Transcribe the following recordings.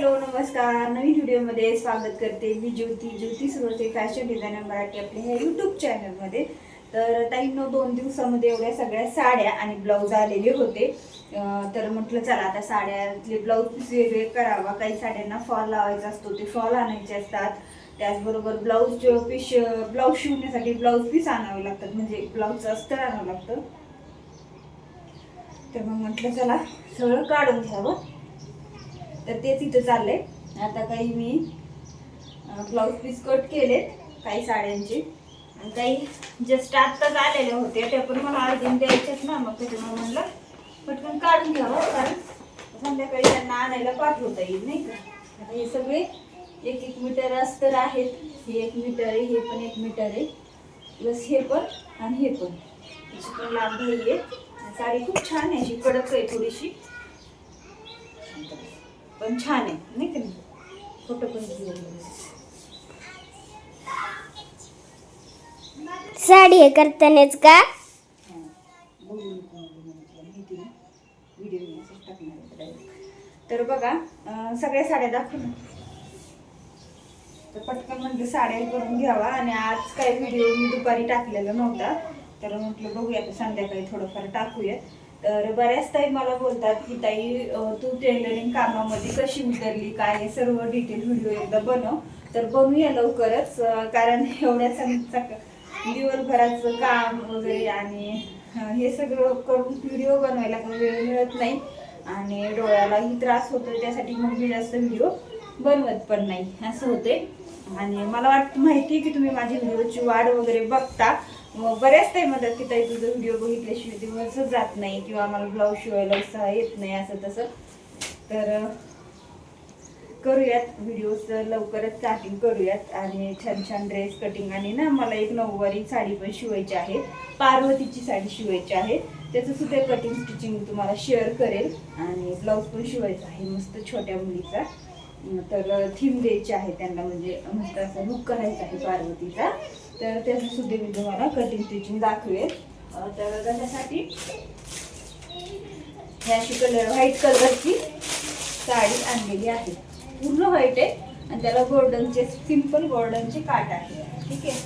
Hello नमस्कार. नवीन व्हिडिओमध्ये स्वागत करते मी ज्योती सुरते फॅशन डिझायनर मराठी आपल्या ह्या यूट्यूब चॅनलमध्ये. तर ताईंनो 2 दिवसामध्ये एवढ्या सगळ्या साड्या आणि ब्लाऊज आलेले होते. तर म्हटलं चला आता साड्यातले ब्लाऊज पीस वेगळे करावा. काही साड्यांना फॉल लावायचा असतो, ते फॉल आणायचे असतात. त्याचबरोबर ब्लाऊज शिवण्यासाठी ब्लाऊज पीस आणावे लागतात, म्हणजे ब्लाऊजचं अस्तर आणावं लागतं. तर मग म्हटलं चला सगळं काढून घ्यावं. तर तेच इथं चाललंय. आता काही मी ब्लाऊज पीस कट केलेत काही साड्यांचे, आणि काही जस्ट आत्ताच आलेले होते, ते पण मला अर्जंट द्यायचेच ना. मग त्याच्यामुळे म्हणलं पटकन काढून घ्यावं, कारण संध्याकाळी त्यांना आणायला पाठवता येईल नाही का. आता हे सगळे 1-1 मीटर अस्तर आहेत. हे 1 मीटर आहे, हे पण 1 मीटर आहे, प्लस हे पण आणि हे पण. त्याची पण लांबी आहे. साडी खूप छान आहे, अशी कडक आहे थोडीशी, पण छान आहे नाही का. फोटो पण साडी हे करतानाच का तर बघा सगळ्या साड्या दाखवून तर पटकन म्हणजे साड्या करून घ्यावा. आणि आज काही व्हिडिओ मी दुपारी टाकलेला नव्हता, तर म्हटलं बघूया आता संध्याकाळी थोडंफार टाकूया. तर बऱ्याच ताई मला बोलतात की ताई तू टेलरिंग कामामध्ये कशी उतरली काय, हे सर्व डिटेल व्हिडिओ एकदा बनव. तर बनवूया लवकरच, कारण एवढ्या दिवसभराचं काम वगैरे आणि हे सगळं करून व्हिडिओ बनवायला वेळ मिळत नाही आणि डोळ्यालाही त्रास होतो. त्यासाठी मग मी जास्त व्हिडिओ बनवत पण नाही, असं होते. आणि मला वाटतं माहिती की तुम्ही माझी व्हिडिओची वाढ वगैरे बघता. बऱ्याच टाइम म्हणतात की ताई तुझं व्हिडिओ बघितल्याशिवाय दिवस जात नाही, किंवा मला ब्लाऊज शिवायला उत्साह येत नाही, असं तसं. तर करूयात व्हिडिओज लवकरच स्टार्टिंग करूयात. आणि छान छान ड्रेस कटिंग, आणि ना मला एक नऊवारी साडी पण शिवायची आहे, पार्वतीची साडी शिवायची आहे. त्याचं सुद्धा कटिंग स्टिचिंग तुम्हाला शेअर करेल. आणि ब्लाऊज पण शिवायचा आहे मस्त छोट्या मुलीचा. तर थीम द्यायची आहे त्यांना, म्हणजे मस्त असं लुक करायचा आहे पार्वतीचा. तर त्याचं सुद्धा मी तुम्हाला कटिंग स्टिचिंग दाखवेल. तर त्याच्यासाठी अशी व्हाईट कलरची साडी आणलेली आहे, पूर्ण व्हाईट आहे, आणि त्याला गोल्डनचे सिंपल गोल्डनचे काट आहे. ठीक आहे.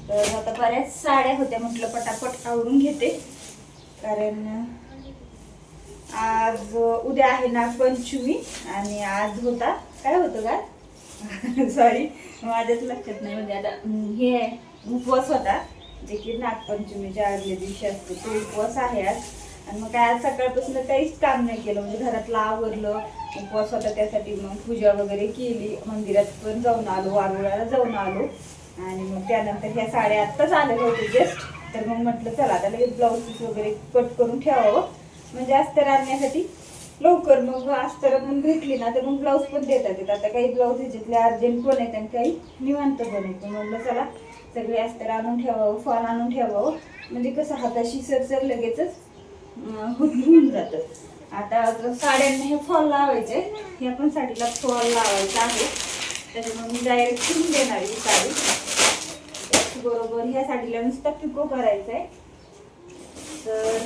तर आता बऱ्याच साड्या होत्या, म्हटलं पटापट आवरून घेते, कारण आज उद्या आहे नागपंचमी. आणि आज होता काय होतं का सॉरी माझ्याच लक्षात नाही, म्हणजे आता हे उपवास होता, जे की नागपंचमीच्या आदल्या दिवशी असतो, तो उपवास आहे आज. आणि मग काय आज सकाळपासून काहीच काम नाही केलं, म्हणजे घरातलं आवरलं. उपवास होता त्यासाठी मग पूजा वगैरे केली, मंदिरात पण जाऊन आलो, वारुळाला जाऊन आलो. आणि मग त्यानंतर ह्या साड्या आत्ताच आलेल्या होते जस्ट. तर मग म्हटलं चला आता लगेच ब्लाऊज पीस वगैरे कट करून ठेवावं, म्हणजे अस्तर आणण्यासाठी लवकर. मग अस्तर पण भेटली ना तर मग ब्लाऊज पण देतात येत. आता काही ब्लाऊज ह्याच्यातले अर्जंट पण आहेत आणि काही निवांत पण आहेत. म्हणलं चला सगळे अस्तर आणून ठेवावं, फॉल आणून ठेवावं, म्हणजे कसं हाताशी सरसर लगेचच होऊन जातं. आता साड्यांना हे फॉल लावायचे, ह्या पण साडीला फॉल लावायचा आहे, त्याच्यामुळे मी डायरेक्ट शिवून देणार ही साडी. बरोबर ह्या साडीला नुसतं पिको करायचं आहे. तर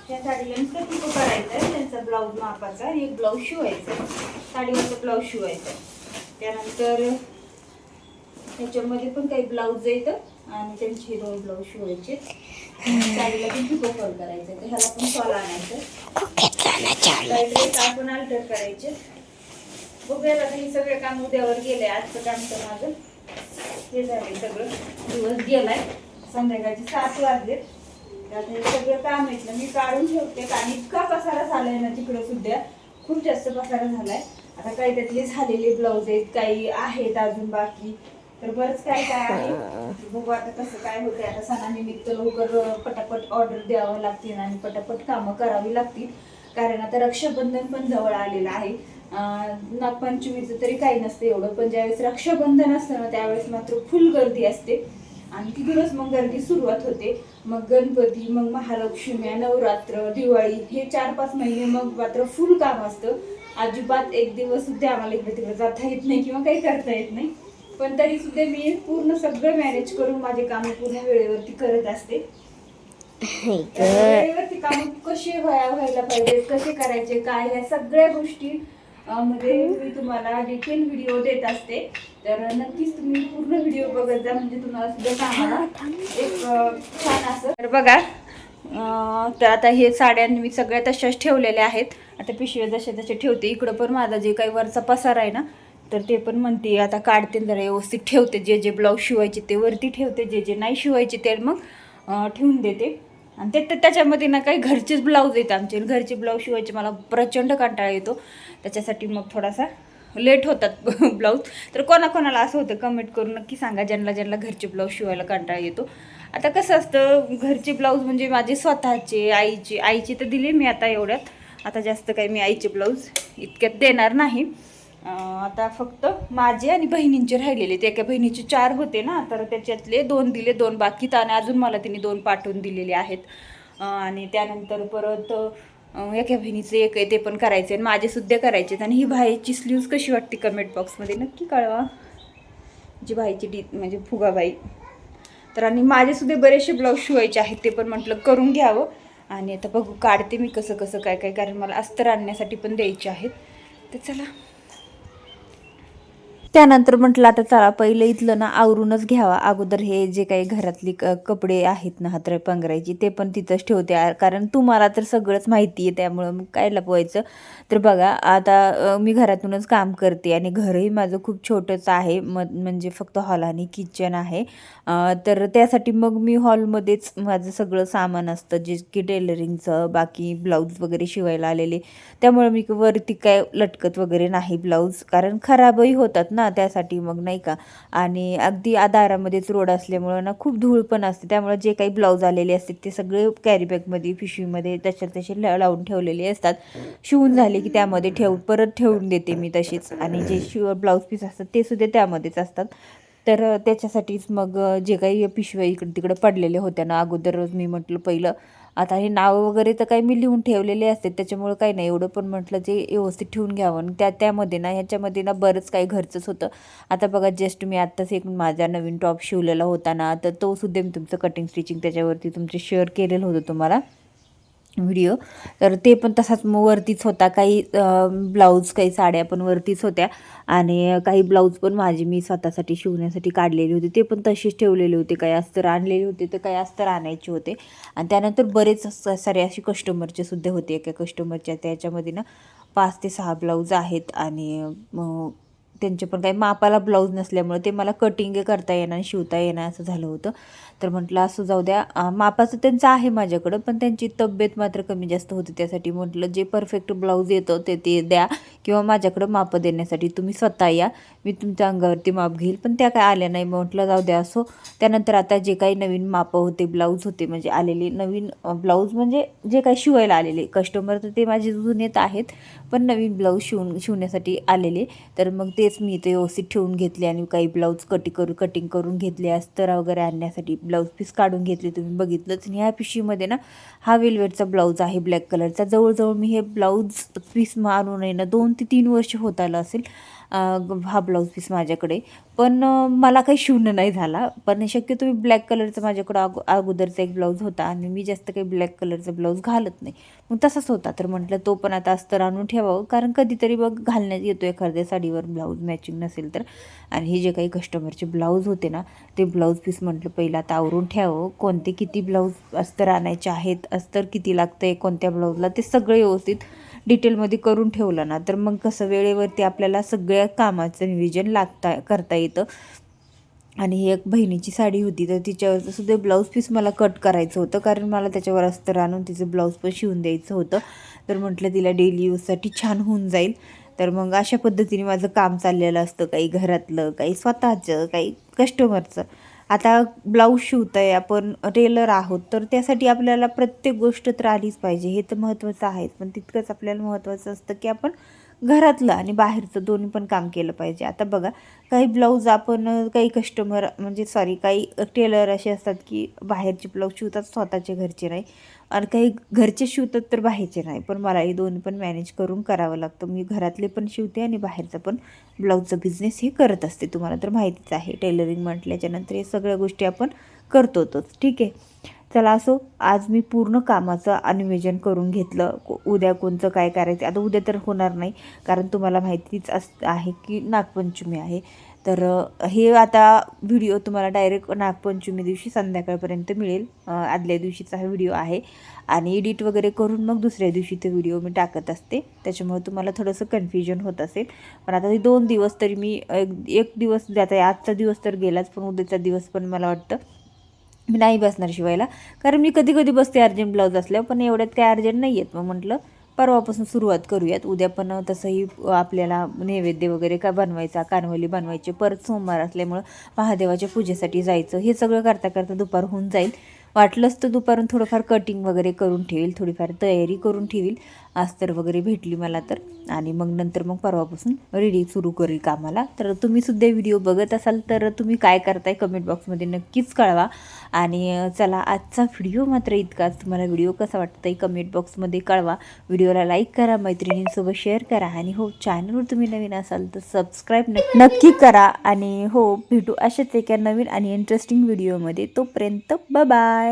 त्या साडीला नुसतं पिको करायचं आहे, त्यांचा ब्लाऊज मापाचा, एक ब्लाऊज शिवायचा आहे, साडीवरचा ब्लाऊज शिवायचा आहे. त्यानंतर त्याच्यामध्ये पण काही ब्लाऊज येतं आणि त्यांचे 2 ब्लाऊज शिवायचे. साडीला पण पिको फॉल करायचं, तर ह्याला पण फॉल आणायचं, ड्रेस आपण अल्टर करायचे. बघूया आता हे सगळे काम उद्यावर गेले. आजचं काम तर माझं हे झाले, सगळं दिवस गेलाय, संध्याकाळचे 7 वाजलेत. आता हे सगळं काम आहेत ना मी काढून ठेवते, आणि इतका पसारा झालाय ना तिकडे सुद्धा, खूप जास्त पसारा झालाय. आता काही त्यातले झालेले ब्लाऊज आहेत, काही आहेत अजून बाकी, तर बरंच काय काय आहे. बघू आता कसं काय होतंय. आता सणानिमित्त लवकर पटापट ऑर्डर द्यावं लागतील आणि पटापट कामं करावी लागतील, कारण आता रक्षाबंधन पण जवळ आलेलं आहे. नागपंचमीचं तरी काही नसतं एवढं, पण ज्यावेळेस रक्षाबंधन असतं ना त्यावेळेस मात्र फुल गर्दी असते, आणि तिथूनच मग गर्दी सुरुवात होते. मग गणपती, मग महालक्ष्मी, नवरात्र, दिवाळी, हे 4-5 महिने मग मात्र फुल काम असतं. अजिबात एक दिवस सुद्धा आम्हाला इकडे तिकडे जाता येत नाही किंवा काही करता येत नाही. पण तरी सुद्धा मी पूर्ण सगळं मॅनेज करून माझे काम पूर्ण वेळेवरती करत असते. वेळेवरती काम कसे व्हायला पाहिजे, कसे करायचे, काय ह्या सगळ्या गोष्टी मध्ये मी तुम्हाला डिटेल व्हिडिओ देत असते. तर नक्कीच तुम्ही पूर्ण व्हिडिओ बघत जा, म्हणजे तुम्हाला सुद्धा कामाला एक छान असं. तर बघा, तर आता हे साड्या मी सगळ्या तशाच ठेवलेल्या आहेत. आता पिशव्या जशा जशा ठेवते, इकडं पण माझा जे काही वरचा पसार आहे ना, तर ते पण म्हणते आता काढते, जरा व्यवस्थित ठेवते. जे जे ब्लाऊज शिवायचे ते वरती ठेवते, जे जे नाही शिवायचे ते मग ठेवून देते. आणि त्याच्यामध्ये ना काही घरचेच ब्लाऊज येतात आमचे. घरचे ब्लाऊज शिवायचे मला प्रचंड कंटाळा येतो, त्याच्यासाठी मग थोडासा लेट होतात ब्लाऊज. तर कोणाकोणाला असं होतं कमेंट करून नक्की सांगा, ज्यांना ज्यांना घरचे ब्लाऊज शिवायला कंटाळा येतो. आता कसं असतं, घरचे ब्लाऊज म्हणजे माझे स्वतःचे, आईची तर दिली मी आता एवढ्यात. आता जास्त काही मी आईचे ब्लाऊज इतक्यात देणार नाही. आता फक्त माझे आणि बहिणींचे राहिलेले. ते एका बहिणीचे 4 होते ना, तर त्याच्यातले 2 दिले, 2 बाकीत. आणि अजून मला तिने 2 पाठवून दिलेले आहेत. आणि त्यानंतर परत एका बहिणीचं एक आहे, ते पण करायचे. आणि माझे सुद्धा करायचे. आणि ही बाईची स्लीव्ज कशी वाटते कमेंट बॉक्समध्ये नक्की कळवा. जी बाईची म्हणजे फुगाबाई. तर आणि माझे सुद्धा बरेचसे ब्लाऊज शिवायचे आहेत, ते पण म्हटलं करून घ्यावं. आणि आता बघू काढते मी कसं कसं काय काय, कारण मला अस्तर आणण्यासाठी पण द्यायचे आहेत. तर चला, त्यानंतर म्हटलं आता चला पहिलं इथलं ना आवरूनच घ्यावा. अगोदर हे जे काही घरातली कपडे आहेत ना, हातराय पांघरायची, ते पण तिथंच ठेवते. कारण तुम्हाला तर सगळंच माहिती आहे, त्यामुळं मग काय लपवायचं. तर बघा आता मी घरातूनच काम करते आणि घरही माझं खूप छोटंच आहे, म्हणजे फक्त हॉल आणि किचन आहे. तर त्यासाठी मग मी हॉलमध्येच माझं सगळं सामान असतं, जे की टेलरिंगचं, बाकी ब्लाऊज वगैरे शिवायला आलेले. त्यामुळे मी वरती काय लटकत वगैरे नाही ब्लाऊज, कारण खराबही होतात ना, त्यासाठी मग नाही का. आणि अगदी दारामध्येच रोड असल्यामुळं ना खूप धूळ पण असते, त्यामुळे जे काही ब्लाऊज आलेले असतात ते सगळे कॅरीबॅगमध्ये, पिशवीमध्ये तसे लावून ठेवलेले असतात. शिवून झाले की त्यामध्ये परत ठेवून देते मी तशीच. आणि जे ब्लाऊज पीस असतात ते सुद्धा त्यामध्येच असतात. तर त्याच्यासाठीच मग जे काही पिशव्या इकडे तिकडे पडलेल्या होत्या ना, अगोदरच मी म्हटलं पहिलं आता हे नाव वगैरे तर काही मी लिहून ठेवलेले असते, त्याच्यामुळं काही नाही एवढं. पण म्हटलं जे व्यवस्थित ठेवून घ्यावं. आणि त्यामध्ये ना ह्याच्यामध्ये ना बरंच काही घरचंच होतं. आता बघा, जस्ट मी आत्ताच एक माझा नवीन टॉप शिवलेला होता ना, तर तो सुद्धा मी तुमचं कटिंग स्टिचिंग त्याच्यावरती तुमचे शेअर केलेलं होतं तुम्हाला व्हिडिओ. तर ते पण तसाच मग वरतीच होता. काही ब्लाऊज, काही साड्या पण वरतीच होत्या. आणि काही ब्लाऊज पण माझे मी स्वतःसाठी शिवण्यासाठी काढलेले होते, ते पण तसेच ठेवलेले होते. काही अस्तर आणलेले होते, तर काही अस्तर आणायचे होते. आणि त्यानंतर बरेच सारे असे कस्टमरचे सुद्धा होते. एका कस्टमरच्या त्याच्यामध्ये ना 5 ते 6 ब्लाऊज आहेत. आणि त्यांचे पण काही मापाला ब्लाऊज नसल्यामुळे ते मला कटिंग करता येणार, शिवता येणार असं झालं होतं. तर म्हटलं असं जाऊ द्या, मापाचं त्यांचं आहे माझ्याकडं, पण त्यांची तब्येत मात्र कमी जास्त होती. त्यासाठी म्हटलं जे परफेक्ट ब्लाऊज येतं ते द्या, किंवा माझ्याकडं मापं देण्यासाठी तुम्ही स्वतः या, मी तुमच्या अंगावरती माप घेईल. पण त्या काय आल्या नाही. म्हटलं जाऊ द्या असो. त्यानंतर आता जे काही नवीन मापं होते, ब्लाऊज होते, म्हणजे आलेले नवीन ब्लाऊज, म्हणजे जे काही शिवायला आलेले कस्टमर, तर ते माझे जुनेत आहेत, पण नवीन ब्लाऊज शिवण्यासाठी आलेले. तर मग तेच मी ते व्यवस्थित ठेवून घेतले. आणि काही ब्लाऊज कटिंग करून घेतले, अस्तर वगैरे आणण्यासाठी ब्लाऊज पीस काढून घेतले, तुम्ही बघितलंच. आणि ह्या पिशवीमध्ये ना हा वेलवेटचा ब्लाऊज आहे, ब्लॅक कलरचा. जवळजवळ मी हे ब्लाऊज पीस आणून आहे ना 2 ते 3 वर्ष होत आलं असेल हा ब्लाऊज पीस माझ्याकडे. पण मला काही शिवणं नाही झाला. पण शक्यतो मी ब्लॅक कलरचा माझ्याकडं अगोदरचा एक ब्लाऊज होता, आणि मी जास्त काही ब्लॅक कलरचा ब्लाऊज घालत नाही, मग तसाच होता. तर म्हटलं तो पण आता अस्तर आणून ठेवावं, कारण कधीतरी बघ घालण्यात येतो एखाद्या साडीवर ब्लाऊज मॅचिंग नसेल तर. आणि हे जे काही कस्टमरचे ब्लाऊज होते ना, ते ब्लाऊज पीस म्हटलं पहिलं आता आवरून ठेवावं. कोणते किती ब्लाऊज अस्तर आणायचे आहेत, अस्तर किती लागतं आहे कोणत्या ब्लाऊजला, ते सगळं व्यवस्थित डिटेलमध्ये करून ठेवलं ना, तर मग कसं वेळेवरती आपल्याला सगळ्या कामाचं नियोजन करता येतं. आणि ही एक बहिणीची साडी होती, तर तिच्यावरचं सुद्धा ब्लाऊज पीस मला कट करायचं होतं, कारण मला त्याच्यावर अस्तर आणून तिचं ब्लाऊज पण शिवून द्यायचं होतं. तर म्हटलं तिला डेली यूजसाठी छान होऊन जाईल. तर मग अशा पद्धतीने माझं काम चाललेलं असतं, काही घरातलं, काही स्वतःचं, काही कस्टमरचं. आता ब्लाऊज शिवतंय आपण, टेलर आहोत, तर त्यासाठी आपल्याला प्रत्येक गोष्ट तर आलीच पाहिजे, हे तर महत्त्वाचं आहेच. पण तितकंच आपल्याला महत्त्वाचं असतं की आपण घरातलं आणि बाहेरचं दोन्ही पण काम केलं पाहिजे. आता बघा, काही ब्लाऊज आपण काही कस्टमर म्हणजे काही टेलर असे असतात की बाहेरचे ब्लाऊज शिवतात, स्वतःचे घरचे नाही. आणि काही घरचे शिवतात तर बाहेरचे नाही. पण मला हे दोन्ही पण मॅनेज करून करावं लागतं. मी घरातले पण शिवते आणि बाहेरचं पण ब्लाऊजचा बिझनेस हे करत असते. तुम्हाला तर माहितीच आहे, टेलरिंग म्हटल्याच्यानंतर हे सगळ्या गोष्टी आपण करतोच, ठीक आहे. चला असो, आज मी पूर्ण कामाचं नियोजन करून घेतलं. उद्या कोणतं काय करायचं, आता उद्या तर होणार नाही कारण तुम्हाला माहितीच आहे की नागपंचमी आहे. तर हे आता व्हिडिओ तुम्हाला डायरेक्ट नागपंचमी दिवशी संध्याकाळपर्यंत मिळेल. आदल्या दिवशीचा हा व्हिडिओ आहे आणि एडिट वगैरे करून मग दुसऱ्या दिवशी ते व्हिडिओ मी टाकत असते, त्याच्यामुळे तुम्हाला थोडंसं कन्फ्युजन होत असेल. पण आता हे 2 दिवस तरी मी एक दिवस जाता आहे, आजचा दिवस तर गेलाच, पण उद्याचा दिवस पण मला वाटतं मी नाही बसणार शिवायला, कारण मी कधी कधी बसते अर्जंट ब्लाऊज असल्यावर, पण एवढ्यात काय अर्जंट नाही आहेत. मग म्हटलं परवापासून सुरुवात करूयात. उद्या पण तसंही आपल्याला नैवेद्य वगैरे का बनवायचा, कानवली बनवायचे, परत सोमवार असल्यामुळं महादेवाच्या पूजेसाठी जायचं, हे सगळं करता करता दुपार होऊन जाईल. वाटलंच तर दुपारून थोडंफार कटिंग वगैरे करून ठेवील, थोडीफार तयारी करून ठेवील, अस्तर वगैरे भेटली मला तर, आणि मग नंतर मग परवापासून रेडी सुरू करेल कामाला. तर तुम्ही सुद्धा व्हिडिओ बघत असाल तर तुम्ही काय करताय कमेंट बॉक्समध्ये नक्कीच कळवा. आणि चला, आजचा व्हिडिओ मात्र इतकाच. तुम्हाला व्हिडिओ कसा वाटतंय कमेंट बॉक्समध्ये कळवा. व्हिडिओला लाईक करा, मैत्रिणींसोबत शेअर करा, आणि हो, चॅनलवर तुम्ही नवीन असाल तर सबस्क्राईब नक्की करा. आणि हो, भेटू अशाच एका नवीन आणि इंटरेस्टिंग व्हिडिओमध्ये. तोपर्यंत बाय.